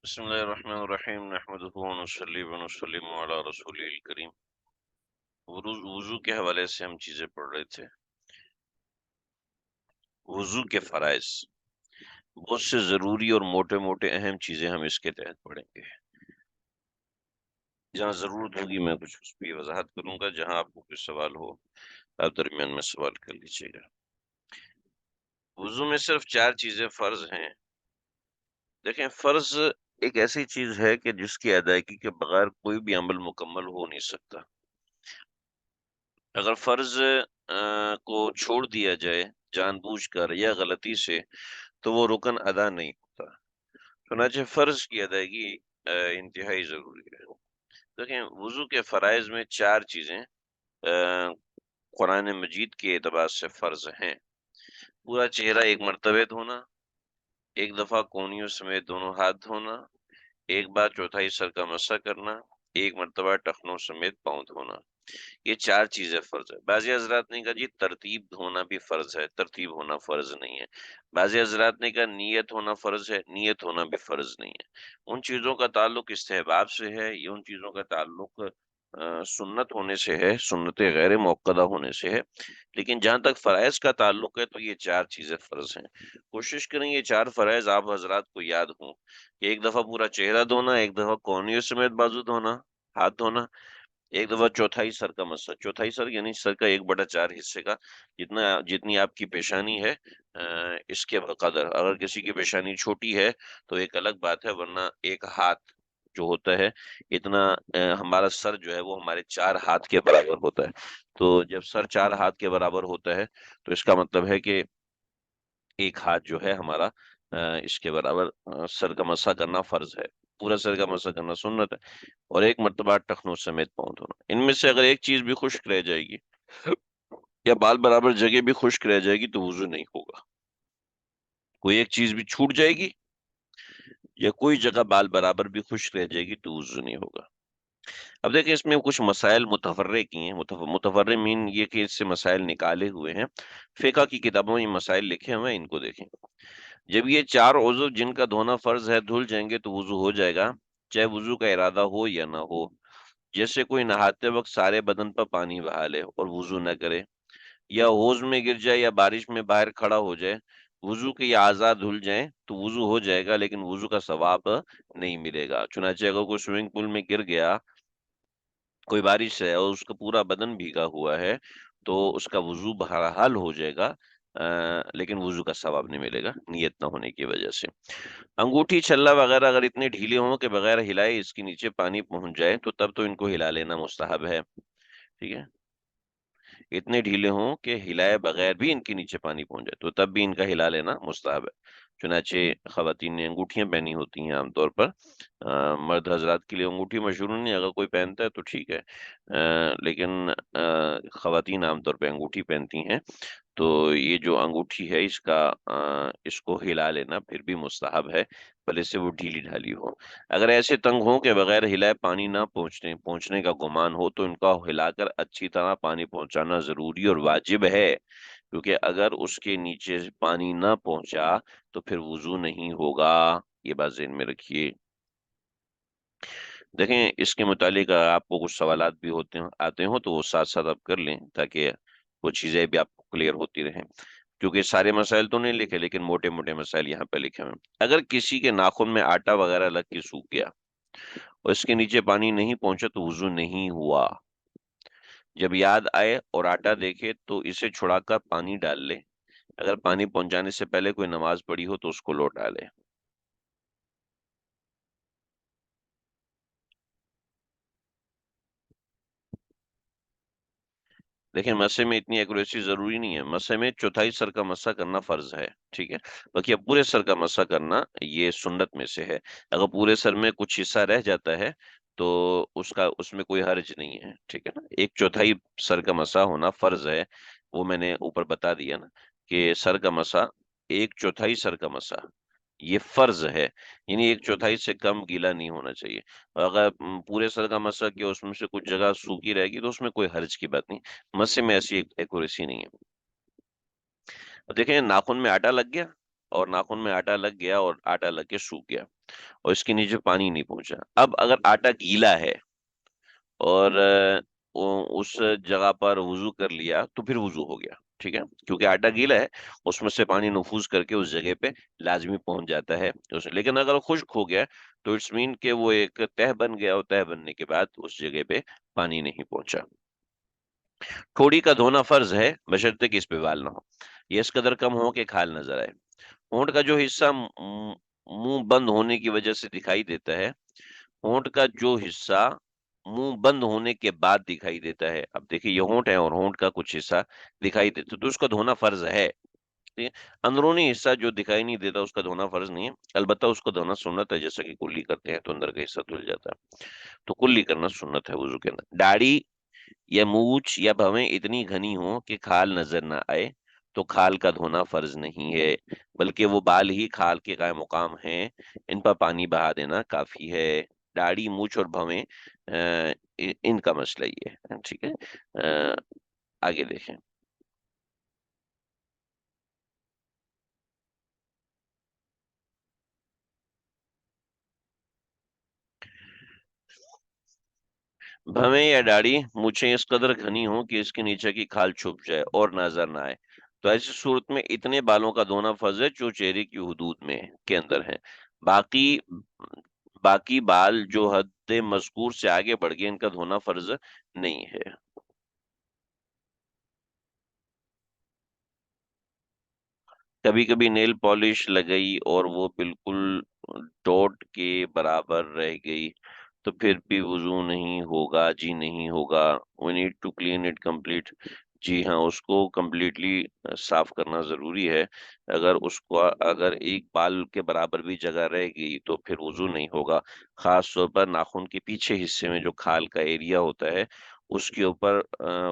بسم اللہ الرحمن الرحیم نحمدہ ونصلی ونسلم علی رسول الکریم۔ وضو کے حوالے سے ہم چیزیں پڑھ رہے تھے۔ وضو کے فرائض بہت سے ضروری اور موٹے موٹے اہم چیزیں ہم اس کے تحت پڑھیں گے۔ جہاں ضرورت ہوگی میں کچھ اس پہ وضاحت کروں گا، جہاں آپ کو کوئی سوال ہو آپ درمیان میں سوال کر لیجیے گا۔ وضو میں صرف 4 چیزیں فرض ہیں۔ دیکھیں، فرض ایک ایسی چیز ہے کہ جس کی ادائیگی کے بغیر کوئی بھی عمل مکمل ہو نہیں سکتا۔ اگر فرض کو چھوڑ دیا جائے جان بوجھ کر یا غلطی سے تو وہ رکن ادا نہیں ہوتا۔ چنانچہ فرض کی ادائیگی انتہائی ضروری ہے۔ دیکھیں، وضو کے فرائض میں 4 چیزیں قرآن مجید کے اعتبار سے فرض ہیں۔ پورا چہرہ ایک مرتبہ دھونا، ایک دفعہ کونیوں سمیت دونوں ہاتھ دھونا، ایک بار چوتھائی سر کا مسح کرنا، ایک مرتبہ ٹخنوں سمیت پاؤں دھونا۔ یہ 4 چیزیں فرض ہے۔ بعضی حضرات نے کہا جی ترتیب دھونا بھی فرض ہے، ترتیب ہونا فرض نہیں ہے۔ بعضی حضرات نے کہا نیت ہونا فرض ہے، نیت ہونا بھی فرض نہیں ہے۔ ان چیزوں کا تعلق استحباب سے ہے، یہ ان چیزوں کا تعلق سنت ہونے سے ہے، سنت غیر موقدہ ہونے سے ہے۔ لیکن جہاں تک فرائض کا تعلق ہے تو یہ 4 چیزیں فرض ہیں۔ کوشش کریں یہ 4 فرائض آپ حضرات کو یاد ہوں کہ ایک دفعہ پورا چہرہ دھونا، ایک دفعہ کونیوں سمیت بازو دھونا، ہاتھ دھونا، ایک دفعہ چوتھائی سر کا مسح۔ چوتھائی سر یعنی سر کا 1/4 حصے کا، جتنی آپ کی پیشانی ہے اس کے قدر۔ اگر کسی کی پیشانی چھوٹی ہے تو ایک الگ بات ہے، ورنہ ایک ہاتھ جو ہوتا ہے اتنا ہمارا سر جو ہے وہ ہمارے 4 ہاتھ کے برابر ہوتا ہے۔ تو جب سر 4 ہاتھ کے برابر ہوتا ہے تو اس کا مطلب ہے کہ ایک ہاتھ جو ہے ہمارا اس کے برابر سر کا مسح کرنا فرض ہے، پورا سر کا مسح کرنا سنت ہے، اور ایک مرتبہ ٹخنوں سمیت پاؤں دھونا۔ ان میں سے اگر ایک چیز بھی خشک رہ جائے گی یا بال برابر جگہ بھی خشک رہ جائے گی تو وضو نہیں ہوگا۔ کوئی ایک چیز بھی چھوٹ جائے گی یا کوئی جگہ بال برابر بھی خشک رہ جائے گی تو وضو نہیں ہوگا۔ اب دیکھیں، اس میں کچھ مسائل متفرع کی ہیں۔ متفرع مین یہ کہ اس سے مسائل نکالے ہوئے ہیں، فقہ کی کتابوں میں یہ مسائل لکھے ہوئے ہیں، ان کو دیکھیں۔ جب یہ 4 عضو جن کا دھونا فرض ہے دھل جائیں گے تو وضو ہو جائے گا، چاہے وضو کا ارادہ ہو یا نہ ہو۔ جیسے کوئی نہاتے وقت سارے بدن پر پانی بہا لے اور وضو نہ کرے، یا حوض میں گر جائے یا بارش میں باہر کھڑا ہو جائے، وضو کے یہ اعضاء دھل جائیں تو وضو ہو جائے گا لیکن وضو کا ثواب نہیں ملے گا۔ چنانچہ اگر کوئی سوئمنگ پول میں گر گیا، کوئی بارش ہے اور اس کا پورا بدن بھیگا ہوا ہے تو اس کا وضو بہرحال ہو جائے گا، لیکن وضو کا ثواب نہیں ملے گا نیت نہ ہونے کی وجہ سے۔ انگوٹھی چھلا وغیرہ اگر اتنے ڈھیلے ہوں کہ بغیر ہلائے اس کے نیچے پانی پہنچ جائے تو تب تو ان کو ہلا لینا مستحب ہے، ٹھیک ہے۔ اتنے ڈھیلے ہوں کہ ہلائے بغیر بھی ان کے نیچے پانی پہنچ جائے تو تب بھی ان کا ہلا لینا مستحب ہے۔ چنانچہ خواتین نے انگوٹھیاں پہنی ہوتی ہیں عام طور پر، مرد حضرات کے لیے انگوٹھی مشہور نہیں، اگر کوئی پہنتا ہے تو ٹھیک ہے، لیکن خواتین عام طور پہ انگوٹھی پہنتی ہیں، تو یہ جو انگوٹھی ہے اس کو ہلا لینا پھر بھی مستحب ہے، بھلے سے وہ ڈھیلی ڈھالی ہو۔ اگر ایسے تنگ ہوں کہ بغیر ہلائے پانی نہ پہنچنے کا گمان ہو تو ان کا ہلا کر اچھی طرح پانی پہنچانا ضروری اور واجب ہے، کیونکہ اگر اس کے نیچے پانی نہ پہنچا تو پھر وضو نہیں ہوگا۔ یہ بات ذہن میں رکھیے۔ دیکھیں، اس کے متعلق آپ کو کچھ سوالات بھی آتے ہوں تو وہ ساتھ ساتھ آپ کر لیں تاکہ وہ چیزیں بھی آپ کو کلیئر ہوتی رہیں، کیونکہ سارے مسائل تو نہیں لکھے لیکن موٹے موٹے مسائل یہاں پہ لکھے ہوئے ہیں۔ اگر کسی کے ناخن میں آٹا وغیرہ لگ کے سوکھ گیا اور اس کے نیچے پانی نہیں پہنچا تو وضو نہیں ہوا۔ جب یاد آئے اور آٹا دیکھے تو اسے چھڑا کر پانی ڈال لے، اگر پانی پہنچانے سے پہلے کوئی نماز پڑھی ہو تو اس کو لوٹا لے۔ دیکھیں، مسح میں اتنی ایکوریسی ضروری نہیں ہے، مسح میں چوتھائی سر کا مسح کرنا فرض ہے، ٹھیک ہے، باقی اب پورے سر کا مسح کرنا یہ سنت میں سے ہے۔ اگر پورے سر میں کچھ حصہ رہ جاتا ہے تو اس میں کوئی حرج نہیں ہے، ٹھیک ہے نا۔ 1/4 سر کا مسح ہونا فرض ہے، وہ میں نے اوپر بتا دیا نا کہ سر کا مسح 1/4 سر کا مسح یہ فرض ہے، یعنی 1/4 سے کم گیلا نہیں ہونا چاہیے۔ اور اگر پورے سر کا مسح کیا اس میں سے کچھ جگہ سوکھی رہے گی تو اس میں کوئی حرج کی بات نہیں، مسح میں ایسی ایکوریسی نہیں ہے۔ اب دیکھیں، ناخن میں آٹا لگ گیا اور ناخن میں آٹا لگ گیا اور آٹا لگ کے سوکھ گیا اور اس کے نیچے پانی نہیں پہنچا. اب اگر آٹا گیلا ہے اور اس جگہ پر وضو کر لیا تو پھر وضو ہو گیا. ٹھیک ہے، کیونکہ آٹا گیلا ہے، اس میں سے پانی نفوذ کر کے اس جگہ پہ لازمی پہنچ جاتا ہے. لیکن اگر خشک ہو گیا تو اٹس مین کہ وہ ایک تہ بن گیا اور تہ بننے کے بعد اس جگہ پہ پانی نہیں پہنچا. ٹھوڑی کا دھونا فرض ہے بشرطے کہ اس پہ بال نہ ہو، یہ اس قدر کم ہو کہ کھال نظر آئے. ہونٹ کا جو حصہ منہ بند ہونے کی وجہ سے دکھائی دیتا ہے، ہونٹ کا جو حصہ منہ بند ہونے کے بعد دکھائی دیتا ہے، اب دیکھیے یہ ہونٹ ہے اور ہونٹ کا کچھ حصہ دکھائی دیتا تو اس کا دھونا فرض ہے. ٹھیک ہے؟ اندرونی حصہ جو دکھائی نہیں دیتا اس کا دھونا فرض نہیں ہے، البتہ اس کو دھونا سنت ہے، جیسا کہ کلی کرتے ہیں تو اندر کا حصہ دھل جاتا ہے، تو کلی کرنا سنت ہے وضو کے اندر. داڑھی یا مونچھ یا بھویں اتنی گھنی ہو کہ کھال نظر نہ آئے تو کھال کا دھونا فرض نہیں ہے، بلکہ وہ بال ہی کھال کے قائم مقام ہیں، ان پر پانی بہا دینا کافی ہے. داڑھی، مونچھ اور بھویں ان کا مسئلہ یہ ہے. ٹھیک ہے، آگے دیکھیں. بھویں یا داڑھی مونچھیں اس قدر گھنی ہوں کہ اس کے نیچے کی کھال چھپ جائے اور نظر نہ آئے تو ایسی صورت میں اتنے بالوں کا دھونا فرض ہے جو چہرے کی حدود میں کے اندر ہیں. باقی باقی بال جو حد مذکور سے آگے بڑھ گئے ان کا دھونا فرض نہیں ہے. کبھی کبھی نیل پالش لگئی اور وہ بالکل ڈاٹ کے برابر رہ گئی تو پھر بھی وضو نہیں ہوگا. جی نہیں ہوگا. We need to clean it complete. جی ہاں، اس کو کمپلیٹلی صاف کرنا ضروری ہے. اگر ایک بال کے برابر بھی جگہ رہ گئی تو پھر وضو نہیں ہوگا. خاص طور پر ناخن کے پیچھے حصے میں جو کھال کا ایریا ہوتا ہے اس کے اوپر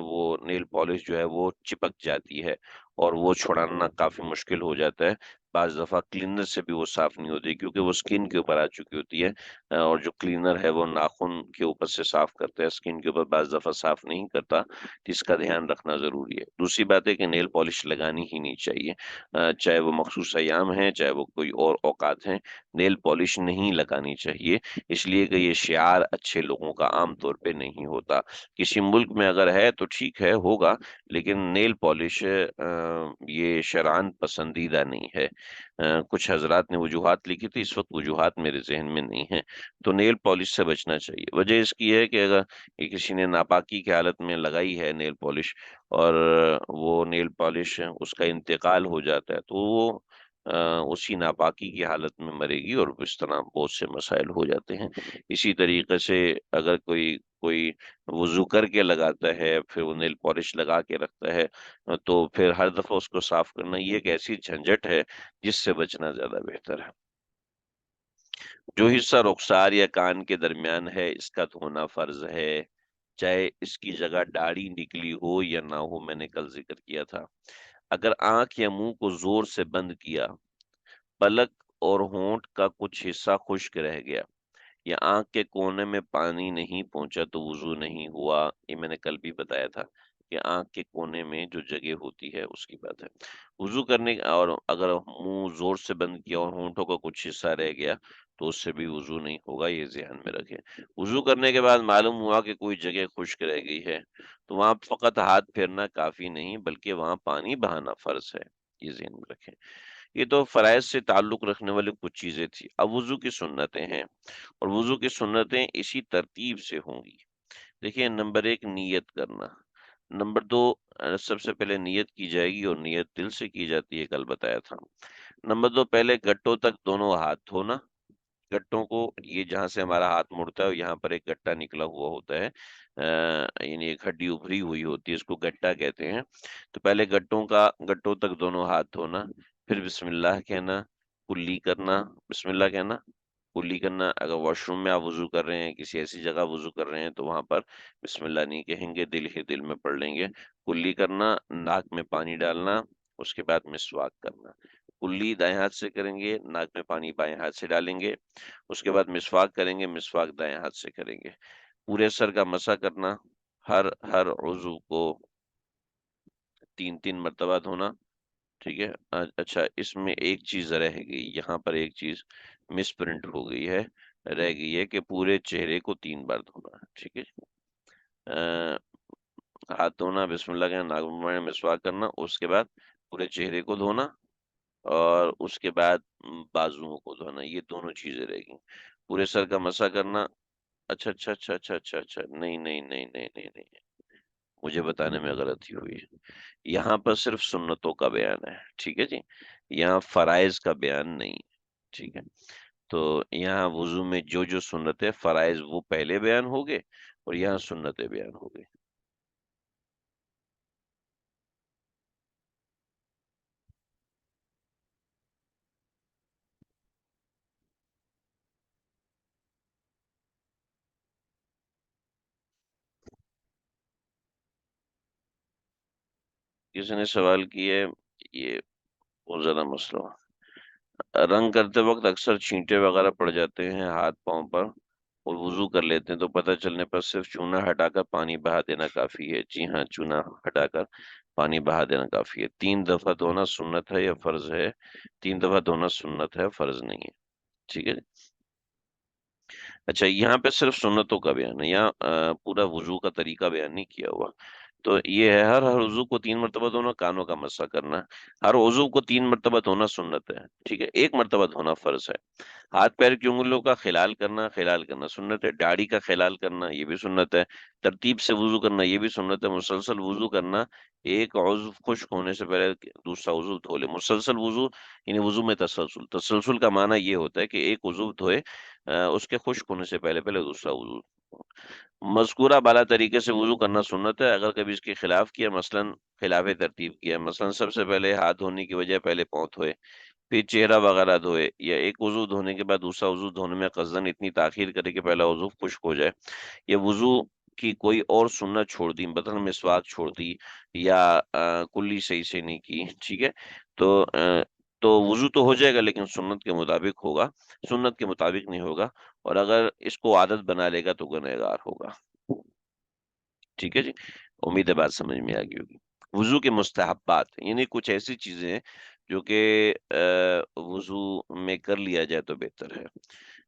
وہ نیل پالش جو ہے وہ چپک جاتی ہے اور وہ چھڑانا کافی مشکل ہو جاتا ہے. بعض دفعہ کلینر سے بھی وہ صاف نہیں ہوتی کیونکہ وہ سکن کے اوپر آ چکی ہوتی ہے، اور جو کلینر ہے وہ ناخن کے اوپر سے صاف کرتا ہے، سکن کے اوپر بعض دفعہ صاف نہیں کرتا. اس کا دھیان رکھنا ضروری ہے. دوسری بات ہے کہ نیل پالش لگانی ہی نہیں چاہیے، چاہے وہ مخصوص ایام ہیں چاہے وہ کوئی اور اوقات ہیں، نیل پالش نہیں لگانی چاہیے، اس لیے کہ یہ شعار اچھے لوگوں کا عام طور پہ نہیں ہوتا. کسی ملک میں اگر ہے تو ٹھیک ہے ہوگا، لیکن نیل پالش یہ شرعاً پسندیدہ نہیں ہے. کچھ حضرات نے وجوہات لکھی تھی، اس وقت وجوہات میرے ذہن میں نہیں ہیں. تو نیل پالش سے بچنا چاہیے. وجہ اس کی ہے کہ اگر کسی نے ناپاکی کی حالت میں لگائی ہے نیل پالش اور وہ نیل پالش اس کا انتقال ہو جاتا ہے تو وہ اسی ناپاکی کی حالت میں مرے گی اور اس طرح بہت سے مسائل ہو جاتے ہیں. اسی طریقے سے اگر کوئی وضو کر کے لگاتا ہے پھر وہ نیل پالش لگا کے رکھتا ہے تو پھر ہر دفعہ اس کو صاف کرنا یہ ایک ایسی جھنجٹ ہے جس سے بچنا زیادہ بہتر ہے. جو حصہ رخسار یا کان کے درمیان ہے اس کا دھونا فرض ہے، چاہے اس کی جگہ داڑھی نکلی ہو یا نہ ہو. میں نے کل ذکر کیا تھا. اگر آنکھ یا منہ کو زور سے بند کیا، پلک اور ہونٹ کا کچھ حصہ خشک رہ گیا یا آنکھ کے کونے میں پانی نہیں پہنچا تو وضو نہیں ہوا. یہ میں نے کل بھی بتایا تھا کہ آنکھ کے کونے میں جو جگہ ہوتی ہے اس کی بات ہے. وضو کرنے اور اگر منہ زور سے بند کیا اور ہونٹوں کا کچھ حصہ رہ گیا تو اس سے بھی وضو نہیں ہوگا، یہ ذہن میں رکھیں. وضو کرنے کے بعد معلوم ہوا کہ کوئی جگہ خشک رہ گئی ہے تو وہاں فقط ہاتھ پھیرنا کافی نہیں بلکہ وہاں پانی بہانا فرض ہے، یہ ذہن میں رکھیں. یہ تو فرائض سے تعلق رکھنے والی کچھ چیزیں تھی. اب وضو کی سنتیں ہیں اور وضو کی سنتیں اسی ترتیب سے ہوں گی. دیکھیں، نمبر 1 نیت کرنا. نمبر 2 سب سے پہلے نیت کی جائے گی اور نیت دل سے کی جاتی ہے، کل بتایا تھا. نمبر 2 پہلے گٹوں تک دونوں ہاتھ دھونا. گٹوں کو یہ جہاں سے ہمارا ہاتھ مڑتا ہے یہاں پر ایک گٹا نکلا ہوا ہوتا ہے، یعنی ایک ہڈی ابھری ہوئی ہوتی ہے، اس کو گٹا کہتے ہیں. تو پہلے گٹوں تک دونوں ہاتھ دھونا، پھر بسم اللہ کہنا، کلی کرنا. بسم اللہ کہنا، کلی کرنا. اگر واش روم میں آپ وضو کر رہے ہیں، کسی ایسی جگہ وضو کر رہے ہیں تو وہاں پر بسم اللہ نہیں کہیں گے، دل ہی دل میں پڑھ لیں گے. کلی کرنا، ناک میں پانی ڈالنا، اس کے بعد مسواک کرنا. کلی دائیں ہاتھ سے کریں گے، ناک میں پانی بائیں ہاتھ سے ڈالیں گے. اس کے بعد مسواک کریں گے، مسواک دائیں ہاتھ سے کریں گے. پورے سر کا مسح کرنا، ہر عضو کو 3 3 مرتبہ دھونا. ٹھیک ہے. اچھا اس میں ایک چیز رہ گئی، یہاں پر ایک چیز مس پرنٹ ہو گئی ہے، رہ گئی ہے کہ پورے چہرے کو 3 بار دھونا. ٹھیک ہے. ہاتھ دھونا، بسم اللہ کہنا، ناک منہ میں مسواک کرنا، اس کے بعد پورے چہرے کو دھونا، اور اس کے بعد بازوؤں کو دھونا. یہ دونوں چیزیں رہ گئی. پورے سر کا مسح کرنا. اچھا اچھا اچھا اچھا اچھا اچھا، نہیں نہیں نہیں نہیں نہیں نہیں، مجھے بتانے میں غلطی ہوئی ہے. یہاں پر صرف سنتوں کا بیان ہے. ٹھیک ہے جی، یہاں فرائض کا بیان نہیں. ٹھیک ہے. تو یہاں وضو میں جو جو سنت ہے، فرائض وہ پہلے بیان ہو گئے اور یہاں سنتیں بیان ہو گئی. کسی نے سوال کیا ہے، یہ بہت زیادہ مسئلہ. رنگ کرتے وقت اکثر چھینٹے وغیرہ پڑ جاتے ہیں ہاتھ پاؤں پر، اور وضو کر لیتے ہیں تو پتہ چلنے پر صرف چونا ہٹا کر پانی بہا دینا کافی ہے. جی ہاں، چونا ہٹا کر پانی بہا دینا کافی ہے. 3 دفعہ دھونا سنت ہے یا فرض ہے؟ 3 دفعہ دھونا سنت ہے، فرض نہیں ہے. ٹھیک ہے. اچھا یہاں پہ صرف سنتوں کا بیان ہے، یہاں پورا وضو کا طریقہ بیان نہیں کیا ہوا. تو یہ ہے، ہر وضو کو 3 مرتبہ دھونا، کانوں کا مسح کرنا. ہر وضو کو 3 مرتبہ دھونا سنت ہے. ٹھیک ہے. 1 مرتبہ دھونا فرض ہے. ہاتھ پیر کی انگلیوں کا خلال کرنا سنت ہے. داڑھی کا خلال کرنا یہ بھی سنت ہے. ترتیب سے وضو کرنا یہ بھی سنت ہے. مسلسل وضو کرنا، ایک عضو خشک ہونے سے پہلے دوسرا عضو دھو لے. مسلسل وضو یعنی وضو میں تسلسل. تسلسل کا معنی یہ ہوتا ہے کہ ایک عضو دھوئے، اس کے خشک ہونے سے پہلے پہلے دوسرا وضو. مذکورہ بالا طریقے سے وضو کرنا سنت ہے. اگر کبھی اس کے خلاف کیا، مثلا خلاف ترتیب کیا، مثلا سب سے پہلے ہاتھ دھونے کی وجہ پہلے پاؤں دھوئے، پھر چہرہ وغیرہ دھوئے، یا ایک وضو دھونے کے بعد دوسرا وضو دھونے میں قصدن اتنی تاخیر کرے کہ پہلا وضو خشک ہو جائے، یا وضو کی کوئی اور سنت چھوڑ دی، مثلا مسواک چھوڑ دی، یا کلی صحیح سے نہیں کی. ٹھیک ہے. تو تو وضو تو ہو جائے گا لیکن سنت کے مطابق ہوگا، سنت کے مطابق نہیں ہوگا. اور اگر اس کو عادت بنا لے گا تو گنہگار ہوگا. ٹھیک ہے جی. امید ہے بات سمجھ میں آ گئی ہوگی. وضو کے مستحبات یعنی کچھ ایسی چیزیں جو کہ وضو میں کر لیا جائے تو بہتر ہے.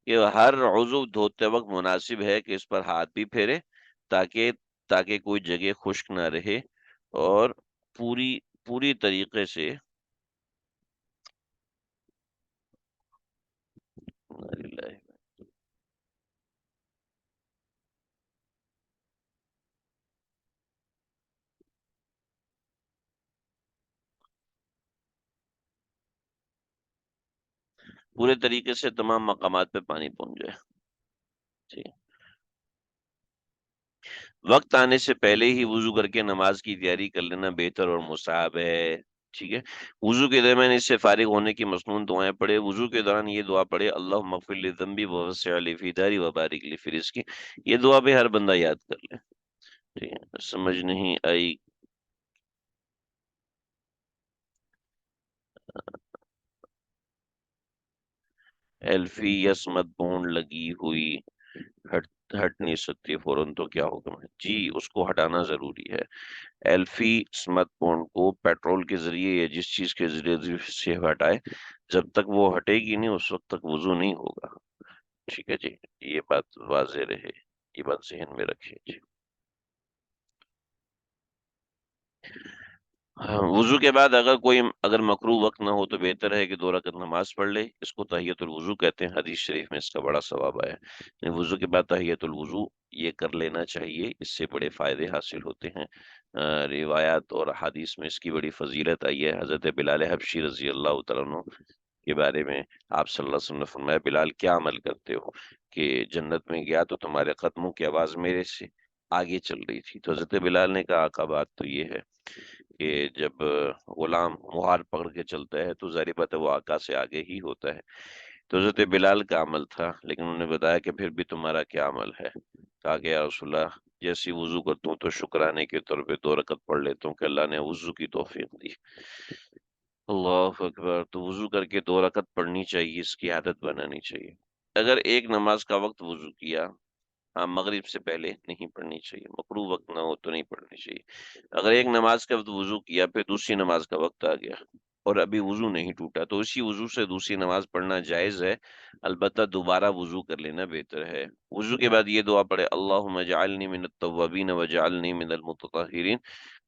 یہ ہر عضو دھوتے وقت مناسب ہے کہ اس پر ہاتھ بھی پھیرے، تاکہ تاکہ کوئی جگہ خشک نہ رہے، اور پوری پوری طریقے سے پورے طریقے سے تمام مقامات پہ پانی پہنچ جائے. ٹھیک. وقت آنے سے پہلے ہی وضو کر کے نماز کی تیاری کر لینا بہتر اور مستحب ہے. ٹھیک ہے. وضو کے درمیان اس سے فارغ ہونے کی مسنون دعائیں پڑھے. وضو کے دوران یہ دعا پڑھے، اللہم اغفر لی ذنبی ووسع لی فی داری وبارک لی فی رزقی. یہ دعا بھی ہر بندہ یاد کر لے. ٹھیک ہے. سمجھ نہیں آئی؟ ایلفی یس مت بون لگی ہوئی ہٹ ہٹ نہیں سکتی فوراً، تو کیا حکم ہے؟ جی اس کو ہٹانا ضروری ہے. ایلفی سمت بونڈ کو پیٹرول کے ذریعے یا جس چیز کے ذریعے سے ہٹائے، جب تک وہ ہٹے گی نہیں اس وقت تک وضو نہیں ہوگا. ٹھیک ہے جی. یہ بات واضح رہے، یہ بات ذہن میں رکھیں جی. ہاں، وضو کے بعد اگر مکروہ وقت نہ ہو تو بہتر ہے کہ 2 رکعت نماز پڑھ لے. اس کو تحیۃ الوضو کہتے ہیں. حدیث شریف میں اس کا بڑا ثواب آیا ہے. وضو کے بعد تحیۃ الوضو یہ کر لینا چاہیے، اس سے بڑے فائدے حاصل ہوتے ہیں. روایات اور حدیث میں اس کی بڑی فضیلت آئی ہے. حضرت بلال حبشی رضی اللہ تعالیٰ عنہ کے بارے میں آپ صلی اللہ علیہ وسلم نے فرمایا، بلال کیا عمل کرتے ہو کہ جنت میں گیا تو تمہارے قدموں کی آواز میرے سے آگے چل رہی تھی. تو حضرت بلال نے کہا، آقا بات تو یہ ہے کہ جب غلام مہار پکڑ کے چلتا ہے تو ظاہر بات ہے وہ آقا سے آگے ہی ہوتا ہے. تو حضرت بلال کا عمل تھا، لیکن انہوں نے بتایا کہ پھر بھی تمہارا کیا عمل ہے؟ کہا کہ یا رسول اللہ، جیسی وضو کرتا ہوں تو شکرانے کے طور پہ 2 رکعت پڑھ لیتا ہوں کہ اللہ نے وضو کی توفیق دی. اللہ اکبر. تو وضو کر کے 2 رکعت پڑھنی چاہیے، اس کی عادت بنانی چاہیے. اگر ایک نماز کا وقت وضو کیا، ہاں مغرب سے پہلے نہیں پڑھنی چاہیے. مکروہ وقت نہ ہو تو نہیں پڑھنی چاہیے. اگر ایک نماز کا وقت وضو کیا پھر دوسری نماز کا وقت آ گیا، اور ابھی وضو نہیں ٹوٹا تو اسی وضو سے دوسری نماز پڑھنا جائز ہے، البتہ دوبارہ وضو کر لینا بہتر ہے۔ وضو کے بعد یہ دعا پڑھے، اللہم اجعلنی من التوابین وجعلنی من المتطہرین۔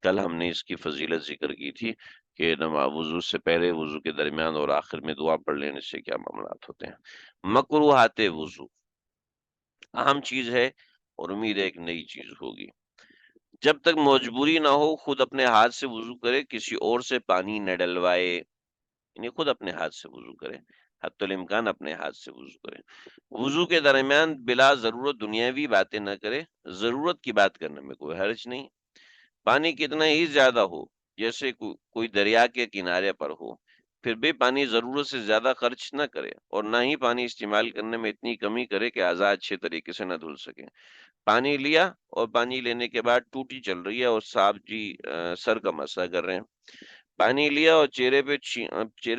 کل ہم نے اس کی فضیلت ذکر کی تھی کہ وضو سے پہلے، وضو کے درمیان اور آخر میں دعا پڑھ لینے سے کیا معاملات ہوتے ہیں۔ مکروہات وضو اہم چیز ہے اور امید ہے ایک نئی چیز ہوگی۔ جب تک مجبوری نہ ہو خود اپنے ہاتھ سے وضو کرے، کسی اور سے پانی نہ ڈلوائے، یعنی خود اپنے ہاتھ سے وضو کرے، حتی الامکان اپنے ہاتھ سے وضو کرے۔ وضو کے درمیان بلا ضرورت دنیاوی باتیں نہ کرے، ضرورت کی بات کرنے میں کوئی حرج نہیں۔ پانی کتنا ہی زیادہ ہو، جیسے کوئی دریا کے کنارے پر ہو، پھر بھی پانی ضرورت سے زیادہ خرچ نہ کرے، اور نہ ہی پانی استعمال کرنے میں اتنی کمی کرے کہ اعضاء اچھے طریقے سے نہ دھل سکیں۔ پانی لیا اور پانی لینے کے بعد ٹوٹی چل رہی ہے اور صاحب جی سر کا مسئلہ کر رہے ہیں۔ پانی لیا اور چہرے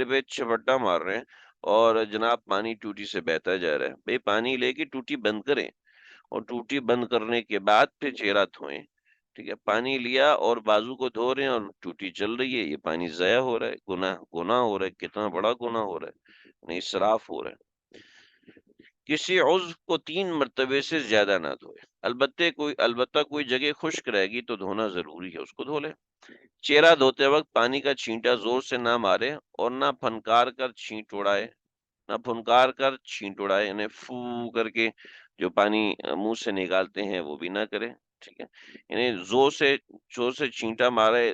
پہ چھپٹا مار رہے ہیں اور جناب پانی ٹوٹی سے بہتا جا رہا ہے۔ بھئی پانی لے کے ٹوٹی بند کریں اور ٹوٹی بند کرنے کے بعد پھر چہرہ دھوئیں۔ ٹھیک ہے، پانی لیا اور بازو کو دھو رہے ہیں اور ٹوٹی چل رہی ہے، یہ پانی ضائع ہو رہا ہے، گناہ ہو رہا ہے، کتنا بڑا گناہ ہو رہا ہے، یعنی اسراف ہو رہا ہے۔ کسی عضو کو 3 مرتبے سے زیادہ نہ دھوئے، البتہ کوئی جگہ خشک رہے گی تو دھونا ضروری ہے، اس کو دھو لے۔ چہرہ دھوتے وقت پانی کا چھینٹا زور سے نہ مارے اور نہ پھنکار کر چھینٹ اڑائے، یعنی فو کر کے جو پانی منہ سے نکالتے ہیں وہ بھی نہ کرے۔ ٹھیک ہے، یعنی زور سے چھینٹا مارے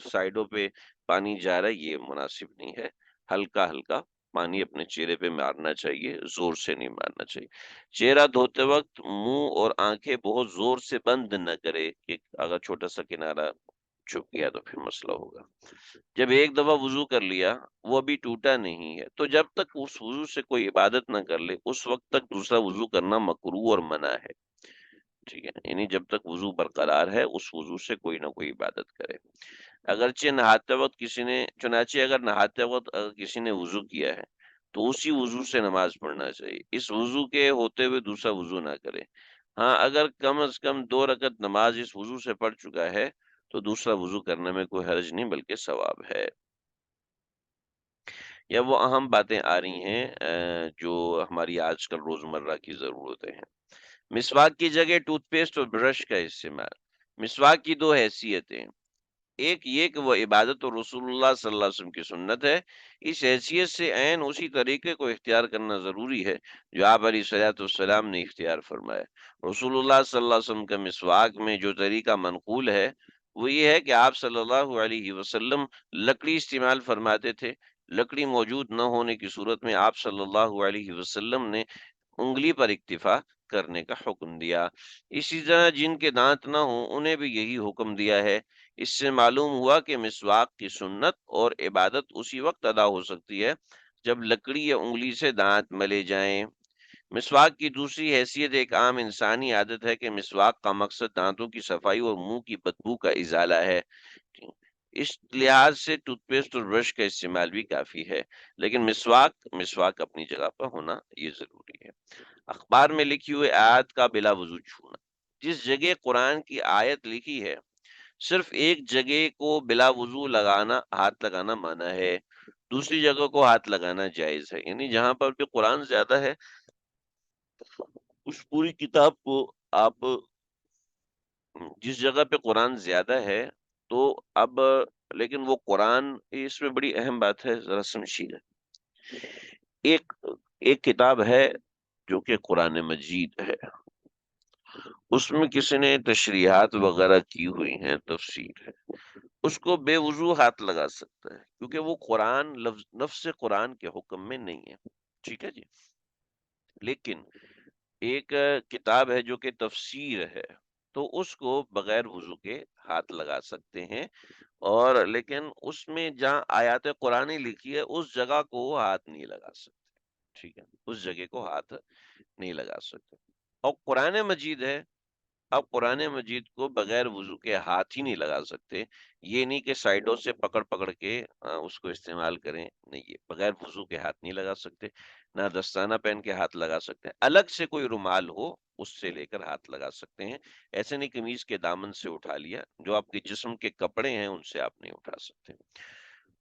سائڈوں پہ پانی جا رہا ہے، یہ مناسب نہیں ہے۔ ہلکا ہلکا پانی اپنے چہرے پہ مارنا چاہیے، زور سے نہیں مارنا چاہیے۔ چہرہ دھوتے وقت منہ اور آنکھیں بہت زور سے بند نہ کرے کہ اگر چھوٹا سا کنارہ چھپ گیا تو پھر مسئلہ ہوگا۔ جب ایک دفعہ وضو کر لیا، وہ ابھی ٹوٹا نہیں ہے، تو جب تک اس وضو سے کوئی عبادت نہ کر لے، اس وقت تک دوسرا وضو کرنا مکروہ اور منع ہے۔ ٹھیک ہے، یعنی جب تک وضو برقرار ہے اس وضو سے کوئی نہ کوئی عبادت کرے۔ چنانچہ اگر نہاتے وقت کسی نے وضو کیا ہے تو اسی وضو سے نماز پڑھنا چاہیے، اس وضو کے ہوتے ہوئے دوسرا وضو نہ کرے۔ ہاں، اگر کم از کم 2 رکعت نماز اس وضو سے پڑھ چکا ہے تو دوسرا وضو کرنے میں کوئی حرج نہیں بلکہ ثواب ہے۔ یا وہ اہم باتیں آ رہی ہیں جو ہماری آج کل روزمرہ کی ضرورتیں ہیں۔ مسواک کی جگہ ٹوتھ پیسٹ اور برش کا استعمال۔ مسواک کی 2 حیثیتیں، ایک یہ کہ وہ عبادت اور رسول اللہ صلی اللہ علیہ وسلم کی سنت ہے، اس حیثیت سے عین اسی طریقے کو اختیار کرنا ضروری ہے جو آپ علیہ الصلوۃ والسلام نے اختیار فرمایا۔ رسول اللہ صلی اللہ علیہ وسلم کا مسواک میں جو طریقہ منقول ہے وہ یہ ہے کہ آپ صلی اللہ علیہ وسلم لکڑی استعمال فرماتے تھے۔ لکڑی موجود نہ ہونے کی صورت میں آپ صلی اللہ علیہ وسلم نے انگلی پر اکتفا کرنے کا حکم دیا۔ اسی طرح جن کے دانت نہ ہوں انہیں بھی یہی حکم دیا ہے۔ اس سے معلوم ہوا کہ مسواک کی سنت اور عبادت اسی وقت ادا ہو سکتی ہے جب لکڑی یا انگلی سے دانت ملے جائیں۔ مسواک کی دوسری حیثیت ایک عام انسانی عادت ہے کہ مسواک کا مقصد دانتوں کی صفائی اور منہ کی بدبو کا ازالہ ہے۔ اس لحاظ سے ٹوتھ پیسٹ اور برش کا استعمال بھی کافی ہے، لیکن مسواک اپنی جگہ پر ہونا یہ ضروری ہے۔ اخبار میں لکھی ہوئی آیت کا بلا وضو چھونا۔ جس جگہ قرآن کی آیت لکھی ہے صرف ایک جگہ کو بلا وضو ہاتھ لگانا منع ہے، دوسری جگہ کو ہاتھ لگانا جائز ہے۔ یعنی جہاں پر بھی قرآن زیادہ ہے اس پوری کتاب کو آپ، جس جگہ پہ قرآن زیادہ ہے تو اب، لیکن وہ قرآن، اس میں بڑی اہم بات ہے، ذرا سمجھیے۔ ایک ایک کتاب ہے جو کہ قرآن مجید ہے، اس میں کسی نے تشریحات وغیرہ کی ہوئی ہیں، تفسیر ہے، اس کو بے وضو ہاتھ لگا سکتا ہے کیونکہ وہ قرآن نفس قرآن کے حکم میں نہیں ہے۔ ٹھیک ہے جی، لیکن ایک کتاب ہے جو کہ تفسیر ہے تو اس کو بغیر وضو کے ہاتھ لگا سکتے ہیں، اور لیکن اس میں جہاں آیات قرآن لکھی ہے اس جگہ کو وہ ہاتھ نہیں لگا سکتے۔ ٹھیک ہے، اس جگہ کو ہاتھ نہیں لگا سکتے۔ اور قرآن مجید ہے، اب قرآن مجید کو بغیر وضو کے ہاتھ ہی نہیں لگا سکتے، یہ نہیں کہ سائڈوں سے پکڑ پکڑ کے اس کو استعمال کریں، نہیں، یہ بغیر وضو کے ہاتھ نہیں لگا سکتے، نہ دستانہ پہن کے ہاتھ لگا سکتے ہیں، الگ سے کوئی رومال ہو اس سے لے کر ہاتھ لگا سکتے ہیں۔ ایسے نہیں قمیض کے دامن سے اٹھا لیا، جو آپ کے جسم کے کپڑے ہیں ان سے آپ نہیں اٹھا سکتے۔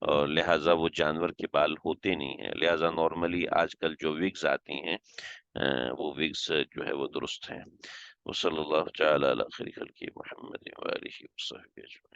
اور لہٰذا وہ جانور کے بال ہوتے نہیں ہیں، لہٰذا نارملی آج کل جو وگز آتی ہیں وہ وگز جو ہے وہ درست ہیں۔ وصلی اللہ تعالی علی خیر خلقہ محمد وآلہ وصحبہ اجمعین۔